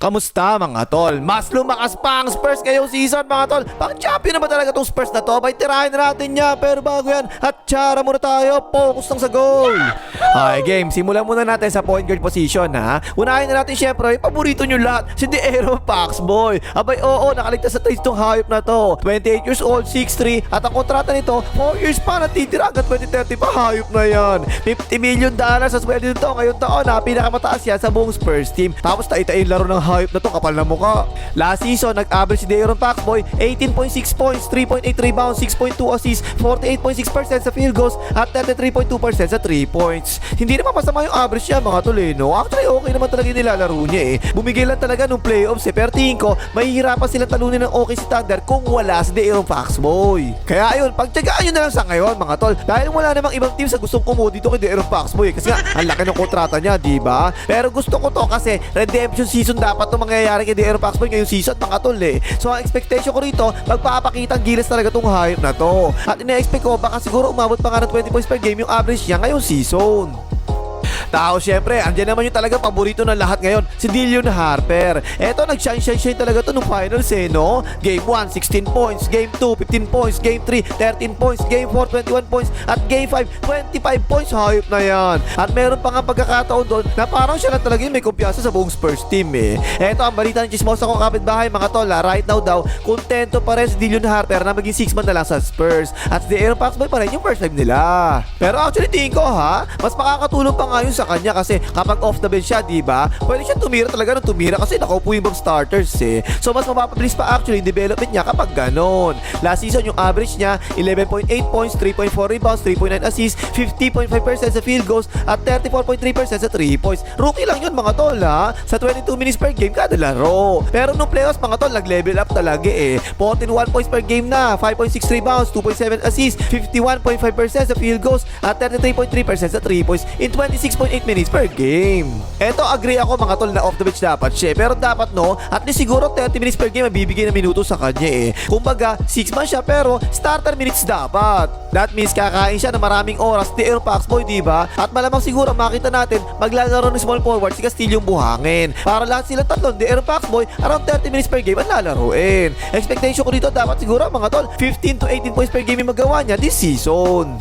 Kamusta mga tol? Mas lumakas pa ang Spurs ngayong season mga tol. Pang-champion na ba talaga tong Spurs na to? Bay, tirahin na natin niya. Pero bago yan, hatsara muna tayo. Focus lang sa goal. Hi game, simulan muna natin sa point guard position ha. Unahin na natin syempre, paborito nyo lahat, si De'Aaron Foxboy. Abay oo, nakaligtas sa trades tong hayop na to. 28 years old, 6'3", at ang kontrata nito, 4 years pa natitira hanggang 2030 pa. Hayop na yan. $50 million as well dito ngayong taon ha. Pinakamataas yan sa buong Spurs team. Tapos tayo-tayo laro ng hype na to, kapal na mukha. Last season, nag-average si De'Aaron Foxboy 18.6 points, 3.8 rebounds, 6.2 assists, 48.6% sa field goals at 33.2% sa 3 points. Hindi naman masama yung average niya mga toleno. Actually, okay naman talaga yung nilalaro niya eh. Bumigay lang talaga nung playoffs eh. Pero tingin ko, mahihirapan silang talunin ng OKC Thunder kung wala si De'Aaron Foxboy. Kaya ayun, pagtyagaan nyo na lang sa ngayon mga tol. Dahil wala namang ibang team sa gustong kumuha dito kay De'Aaron Foxboy. Kasi nga, ang laki ng kontrata niya, diba? Pero gusto ko to kasi redemption season dapat to mangyayari kay De'Aaron Foxboy ngayong season mga tol eh. So ang expectation ko rito, magpapakita ang gilas talaga tong hype na to. At ina-expect ko baka siguro umabot pa nga ng 20 points per game yung average niya ngayong season. Tao syempre, andyan naman yung talaga paborito ng lahat ngayon, si Dillon Harper. Eto, nag-shine talaga to nung finals eh, no? Game 1, 16 points. Game 2, 15 points. Game 3, 13 points. Game 4, 21 points. At Game 5, 25 points. Hayop na yan. At meron pa nga pagkakataon doon na parang siya na talaga yung may kumpiyansa sa buong Spurs team eh. Eto, ang balita ng chismosa kong kapitbahay mga tol, right now daw, kontento pa rin si Dillon Harper na maging 6 man na lang sa Spurs. At si De'Aaron Foxboy pa rin yung first time nila. Pero actually, tingin ko ha, mas makakatulong pa nga yun sa kanya kasi kapag off the bench siya, diba? Pwede siya tumira talaga ng tumira kasi nakaupo yung mga starters eh. So mas mapapabilis pa actually yung development niya kapag ganon. Last season yung average niya 11.8 points, 3.4 rebounds, 3.9 assists, 50.5% sa field goals at 34.3% sa 3 points. Rookie lang yun mga tol ha. Sa 22 minutes per game kada laro. Pero nung playoffs mga tol, nag-level up talaga eh. 41 points per game na, 5.6 rebounds, 2.7 assists, 51.5% sa field goals at 33.3% sa 3 points in 26.8 minutes per game. Eto, agree ako mga tol na off the bench dapat siya. Pero dapat no, at least siguro 30 minutes per game mabibigay na minuto sa kanya eh. Kumbaga, 6 man siya pero starter minutes dapat. That means kakain siya ng maraming oras De'Aaron Foxboy, diba? At malamang siguro makita natin maglalaro ng small forward si Castillo Buhangin. Para lahat sila tatlong De'Aaron Foxboy around 30 minutes per game ang lalaruin. Expectation ko dito dapat siguro mga tol 15 to 18 points per game yung magawa niya this season.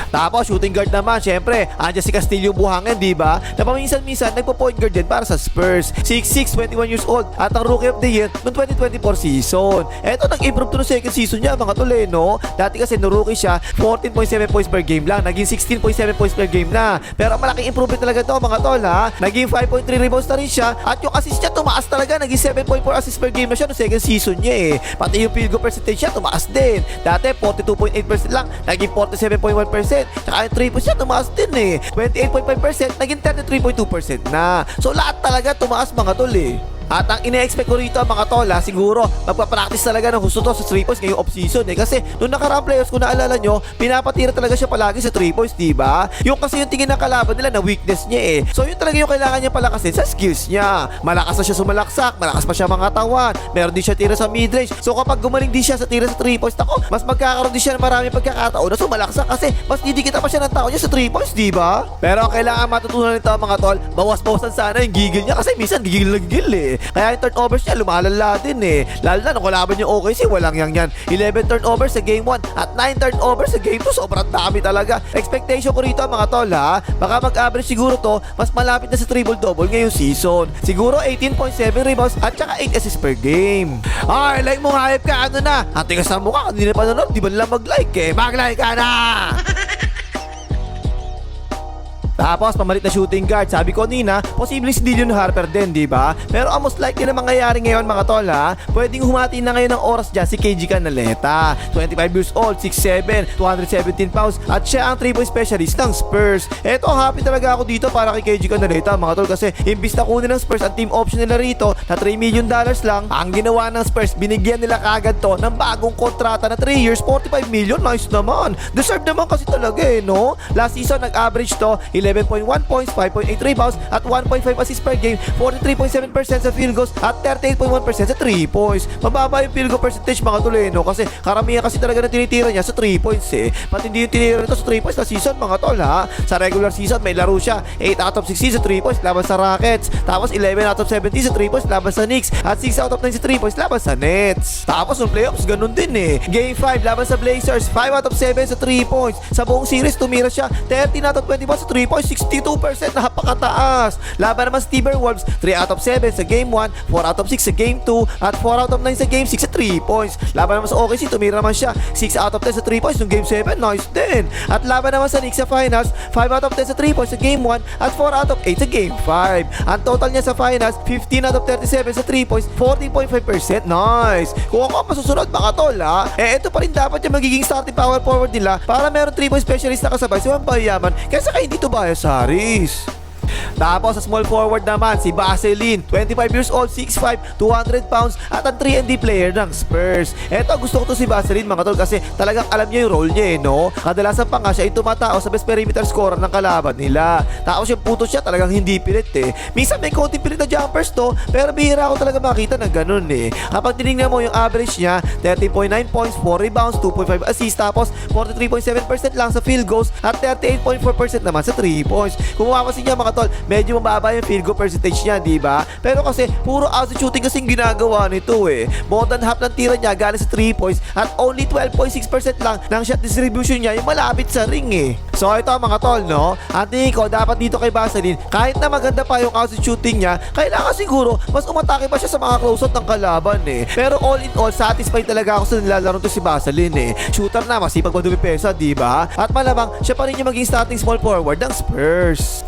Tapos shooting guard naman, syempre, andyan si Castillo Buhangin, diba? Na paminsan-minsan nagpo-point guard din para sa Spurs. 6'6", 21 years old at ang Rookie of the Year noong 2024 season. Eto, nag-improve to no second season niya mga tol eh, no? Dati kasi no rookie siya, 14.7 points per game lang. Naging 16.7 points per game na. Pero malaking improvement talaga to mga tol ha. Naging 5.3 rebounds na rin siya at yung assist niya tumaas talaga. Naging 7.4 assists per game na siya no second season niya eh. Pati yung field goal percentage niya tumaas din. Dati 42.8% lang, naging 47.1%. Tsaka yung 3 points niya tumaas din eh. 28.5%, naging 33.2% na. So lahat talaga tumaas mga tol eh. At ang ine-expect ko rito mga tol ha, siguro magpa-practice talaga ng gusto to sa 3 points ngayong off-season eh. Kasi nung nakaraang playoffs kung naalala nyo, pinapatira talaga siya palagi sa 3 points, diba? Yung kasi yung tingin ng kalaban nila na weakness niya eh. So yun talaga yung kailangan niya palakasin sa skills niya. Malakas na siya sumalaksak, malakas pa siya mga tawan, meron din siya tira sa mid-range. So kapag gumaling din siya sa tira sa 3 points, ako, mas magkakaroon din siya ng maraming pagkakataon na sumalaksak kasi mas didikita pa siya ng tao niya sa 3 points, diba? Pero ang kailangan matutunan nito mga tol, bawas-bawasan sana yung gigil niya kasi minsan gigil na gigil eh. Kaya yung turnovers niya lumalala din eh. Lalo na nung kalaban yung OKC, walang yan. 11 turnovers sa game 1 at 9 turnovers sa game 2. Sobrang dami talaga. Expectation ko rito mga tol ha, baka mag-average siguro to mas malapit na sa triple-double ngayong season. Siguro 18.7 rebounds at saka 8 assists per game. Ay, like mo hype ka, ano na? Hati ka sa mukha, hindi na panonood, di ba lang mag-like eh? Mag-like ka na! Tapos pamalit na shooting guard, sabi ko nina, posibleng si Dillon Harper din, diba? Pero ang most likely na mangyayari ngayon mga tol ha, pwedeng humati na ngayon ng oras dyan si KG Canaleta. 25 years old, 6'7", 217 pounds at siya ang 3-point specialist ng Spurs. Eto, happy talaga ako dito para kay KG Canaleta mga tol kasi imbis na kunin ng Spurs ang team option nila rito na $3 million lang, ang ginawa ng Spurs, binigyan nila kagad to ng bagong kontrata na 3 years, 45 million. Nice naman. Deserve naman kasi talaga eh, no? Last season nag-average to 11.1 points, 5.8 rebounds, at 1.5 assists per game, 43.7% sa field goals, at 38.1% sa 3 points. Mababa yung field goal percentage mga tol no, kasi karamihan kasi talaga na tinitira niya sa 3 points Pati hindi yung tinitira nito sa 3 points na season mga tol ha. Sa regular season may laro siya 8 out of 16 sa 3 points laban sa Rockets, tapos 11 out of 17 sa 3 points laban sa Knicks, at 6 out of 9 sa 3 points laban sa Nets. Tapos ng playoffs ganun din Game 5 laban sa Blazers, 5 out of 7 sa 3 points. Sa buong series tumira siya 13 out of 21 sa 3 points, 62%, napakataas. Laban naman sa Timberwolves, 3 out of 7 sa Game 1, 4 out of 6 sa Game 2, at 4 out of 9 sa Game 6 sa 3 points. Laban naman sa OKC, tumira naman siya 6 out of 10 sa 3 points ng Game 7, nice din. At laban naman sa Knicks sa Finals, 5 out of 10 sa 3 points sa Game 1, at 4 out of 8 sa Game 5. Ang total niya sa Finals, 15 out of 37 sa 3 points, 40.5%, nice. Kung ako masusunod mga tol ito pa rin dapat yung magiging starting power forward nila para meron 3 point specialist na kasabay si Wembayaman kaysa kay hindi Tobias Harris. Tapos sa small forward naman si Vaseline, 25 years old, 6'5", 200 pounds, at ang 3&D player ng Spurs. Eto, gusto ko to si Vaseline mga tol kasi talagang alam niya yung role niya no. Kadalasan pa nga siya ay tumatao sa best perimeter scorer ng kalaban nila. Tapos yung puto siya talagang hindi pilit Minsan may konting pilit na jumpers to, pero bihira ako talaga makita na ganun Kapag tinignan mo yung average niya, 30.9 points, 4 rebounds, 2.5 assists, tapos 43.7% lang sa field goals, at 38.4% naman sa 3 points. Kung mapapansin niya mga tol, medyo mababa yung field goal percentage niya, di ba? Pero kasi puro outside shooting kasing ginagawa nito More than half ng tira niya galing sa 3 points, at only 12.6% lang ng shot distribution niya yung malapit sa ring So ito mga tol no, ang tingin ko dapat dito kay Vaseline, kahit na maganda pa yung outside shooting niya, kailangan siguro mas umatake pa siya sa mga close-out ng kalaban Pero all in all, satisfied talaga ako sa nilalaro to si Vaseline Shooter na, masipag madumipesa, di ba? At malamang siya pa rin yung maging starting small forward ng Spurs.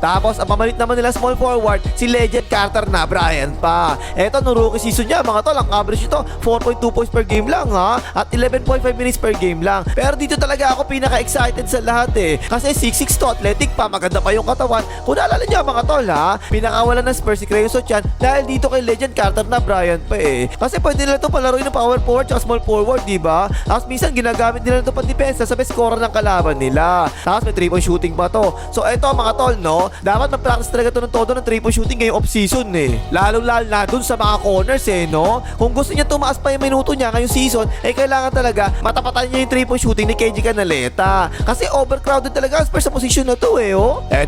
Tapos ang pamalit naman nila small forward, si legend Carter na Bryant pa. Eto no rookie season niya mga tol, ang average nito 4.2 points per game lang at 11.5 minutes per game lang. Pero dito talaga ako pinaka-excited sa lahat kasi 6'6" to, athletic pa, maganda pa yung katawan. Kung naalala niyo mga tol pinakawalan ng Spurs si Crayon Sochan dahil dito kay legend Carter na Bryant pa Kasi pwede nila ito palaruin ng power forward at small forward, di ba? Tapos minsan ginagamit nila ito pang-depensa sa best scorer ng kalaban nila. Tapos may 3-point shooting pa to. So eto mga tol no, dapat mag-practice talaga to ng todo ng 3-point shooting ngayong off-season Lalo-lalo na dun sa mga corners no. Kung gusto niya tumaas pa yung minuto niya ngayong season, kailangan talaga matapatan niya yung 3-point shooting ni KG Canaleta. Kasi overcrowded talaga ang Spurs sa position na to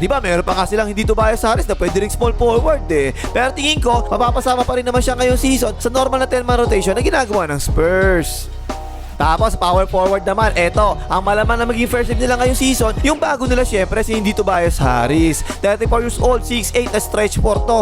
di ba meron pa kasi lang hindi Tobias Harris na pwede ring small forward Pero tingin ko, mapapasama pa rin naman siya ngayong season sa normal na 10-man rotation na ginagawa ng Spurs. Tapos power forward naman, eto, ang malaman na maging first team nila ngayong season, yung bago nila syempre si hindi Tobias Harris. 34 years old, 6'8" na stretch 4 to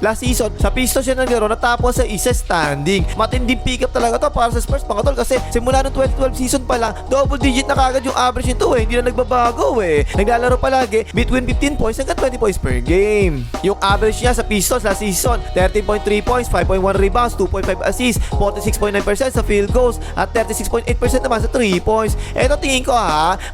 Last season, sa Pistons siya naglaro, natapos sa isa standing. Matinding pick up talaga to para sa Spurs mga tol kasi simula ng 2012 season pa lang, double digit na kagad yung average nito hindi na nagbabago Naglalaro palagi between 15 points hanggang 20 points per game. Yung average niya sa Pistons last season, 13.3 points, 5.1 rebounds, 2.5 assists, 46.9% sa field goals, at 36.8% naman sa 3 points. Eto tingin ko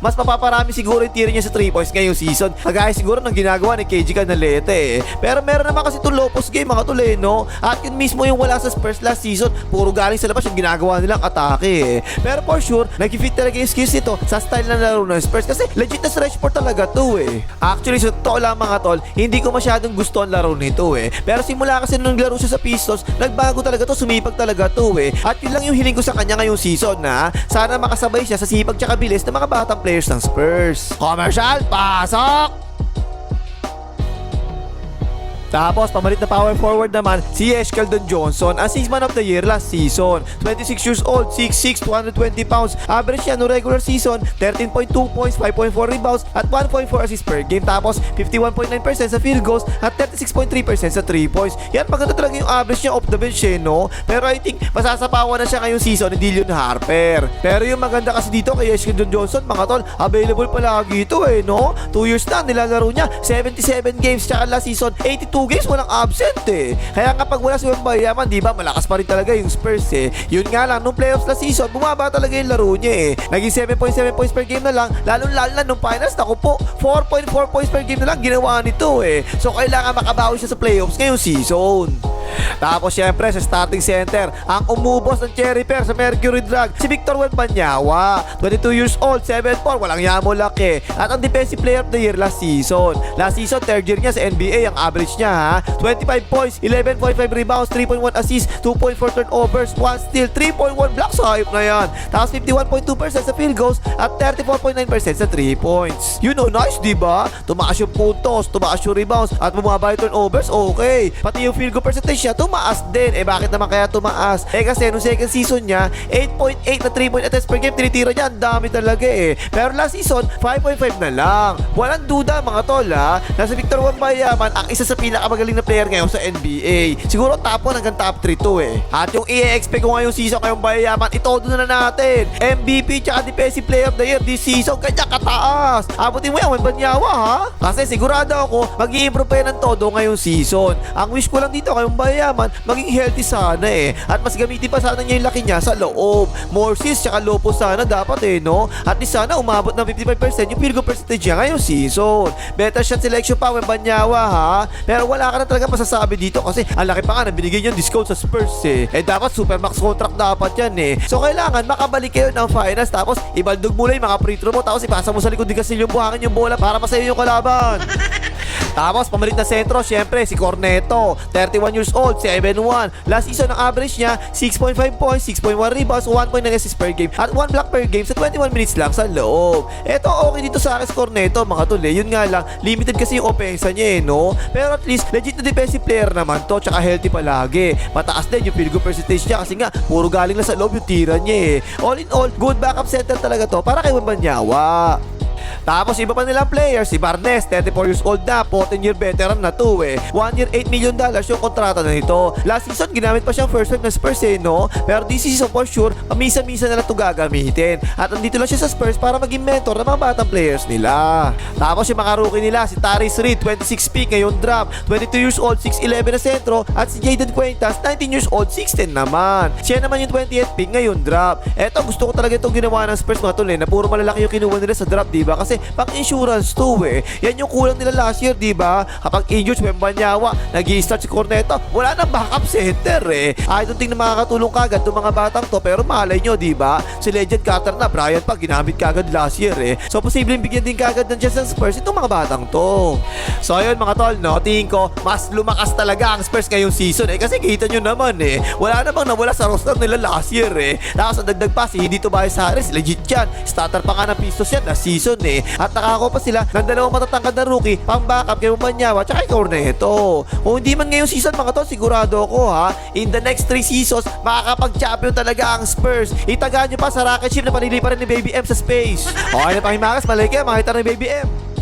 mas mapaparami siguro yung tira niya sa 3 points ngayong season. Kagaya siguro ng ginagawa ni KG Canaleta Pero meron naman kasi itong low post game mga tol no. At yun mismo yung wala sa Spurs last season, puro galing sa labas yung ginagawa nilang atake Pero for sure, nag-fit talaga yung skills nito sa style ng laro ng Spurs kasi legit na stretch 4 talaga to Actually, sa totoo lang mga tol, hindi ko masyadong gusto ang laro nito Pero simula kasi nung naglaro siya sa Pistons, nagbago talaga to, sumipag talaga to At yun lang yung hiling ko sa kanya ngayong season sana makasabay siya sa sipag tsaka bilis ng mga batang players ng Spurs. Commercial, pasok! Tapos, pamalit na power forward naman, si Keldon Johnson, ang 6 man of the year last season. 26 years old, 6'6", 220 pounds. Average niya no regular season, 13.2 points, 5.4 rebounds, at 1.4 assists per game. Tapos, 51.9% sa field goals, at 36.3% sa 3 points. Yan, maganda talaga yung average niya off the bench no? Pero I think, masasapawan na siya ngayong season ni Dillon Harper. Pero yung maganda kasi dito kay Keldon Johnson, mga tol, available palagi ito no? 2 years na, nilalaro niya, 77 games, tsaka last season, 82 games walang absent Kaya kapag wala si Wembayaman, di ba, malakas pa rin talaga yung Spurs Yun nga lang, nung playoffs na season, bumaba talaga yung laro niya Naging 7.7 points per game na lang, lalo na nung finals, naku po, 4.4 points per game na lang ginawa nito So kailangan makabawi siya sa playoffs ngayong season. Tapos syempre sa starting center, ang umubos ng cherry pear sa Mercury Drag, si Victor Wembanyama. 22 years old, 7'4", walang yamo laki. At ang defensive player of the year last season. Last season, third year niya sa NBA, ang average niya ha. 25 points, 11.5 rebounds, 3.1 assists, 2.4 turnovers, 1 steal, 3.1 blocks. Hayop na yan. Tapos 51.2% sa field goals at 34.9% sa 3 points. You know, nice diba? Tumaas yung puntos, tumaas yung rebounds, at bumaba yung turnovers, okay. Pati yung field goal percentage niya, tumaas din. Bakit naman kaya tumaas? Kasi nung second season niya, 8.8 na 3-point attempts per game, tinitira niya, ang dami talaga Pero last season, 5.5 na lang. Walang duda mga tol ha, nasa Victor Wembanyama ang isa sa pinakamagaling na player ngayon sa NBA. Siguro top 1 hanggang top 3 to At yung i-expect ko ngayong season kayong Wembanyama, itodo na natin. MVP tsaka defensive player of the year this season, kanya kataas. Abutin mo yan, Wembanyama ha? Kasi sigurado ako, mag-i-improve pa yan ng todo ngayong season. Ang wish ko lang dito kayong Wembanyama, maging healthy sana At mas gamitin pa sana niya yung laki niya sa loob. More assists tsaka low post sana dapat no? At di sana umabot ng 55% yung field goal percentage niya ngayong season. Better shot selection pa Wembanyama ha? Pero wala ka na talaga masasabi dito kasi ang laki pa nga na binigay yung discount sa Spurs dapat supermax contract dapat yan So kailangan makabalik kayo ng finals tapos ibaldog mo lang yung mga free throw mo tapos ipasa mo sa likod ni Castillo buhangin yung bola para masayo yung kalaban. Tapos pamalit na sentro, syempre si Corneto, 31 years old, 7'1". Last season ang average niya 6.5 points, 6.1 rebounds, 1.9 assists per game at 1 block per game sa 21 minutes lang sa loob. Eto okay dito sa akin si Corneto mga tol Yun nga lang, limited kasi yung opensa niya no? Pero at least legit na defensive player naman to tsaka healthy palagi. Mataas din yung field goal percentage niya kasi nga puro galing lang sa loob yung tira niya All in all, good backup center talaga to para kay Wembanyama. Tapos iba pa nilang players, si Barnes, 34 years old na, 14-year veteran na to 1 year, $8 million yung kontrata na nito. Last season, ginamit pa siyang first pick ng Spurs no? Pero this season for sure, pamisa-misa na lang ito gagamitin. At nandito lang siya sa Spurs para maging mentor ng mga batang players nila. Tapos yung mga rookie nila, si Tyrese Reed, 26 pick ngayon draft, 22 years old, 6'11 na sentro, at si Jaden Quintas, 19 years old, 6'10 naman. Siya naman yung 28th pick ngayon draft. Eto, gusto ko talaga itong ginawa ng Spurs mga tol na puro malalaki yung kinuha nila sa draft, diba? Kasi pang-insurance to Yan yung kulang nila last year, diba? Kapag injured si Wembanyama, nag-i-start si Corneto, wala nang backup center I don't think na makakatulong kagad itong mga batang to, pero malay nyo, diba? Si Legend Cutter na, Bryant pa, ginamit kagad last year So posibleng bigyan din kagad ng chance ng Spurs itong mga batang to. So ayun mga tol, no? Tingin ko, mas lumakas talaga ang Spurs ngayong season kasi kita nyo naman wala namang nawala sa roster nila last year Tapos ang dagdag pa, si Hindi Tobias Harris, legit yan. Starter pa nga ng Pistons yan last season At nakako pa sila ng dalawang matatangkad na rookie pang backup kay Wembanyama at kay Corneto. Kung hindi man ngayong season mga tol, sigurado ako in the next 3 seasons makakapag-champion talaga ang Spurs. Itagaan nyo pa sa rocket ship na paniliparan ni Baby M sa space. Okay na Pahimakas, malay kayo makita ng Baby M.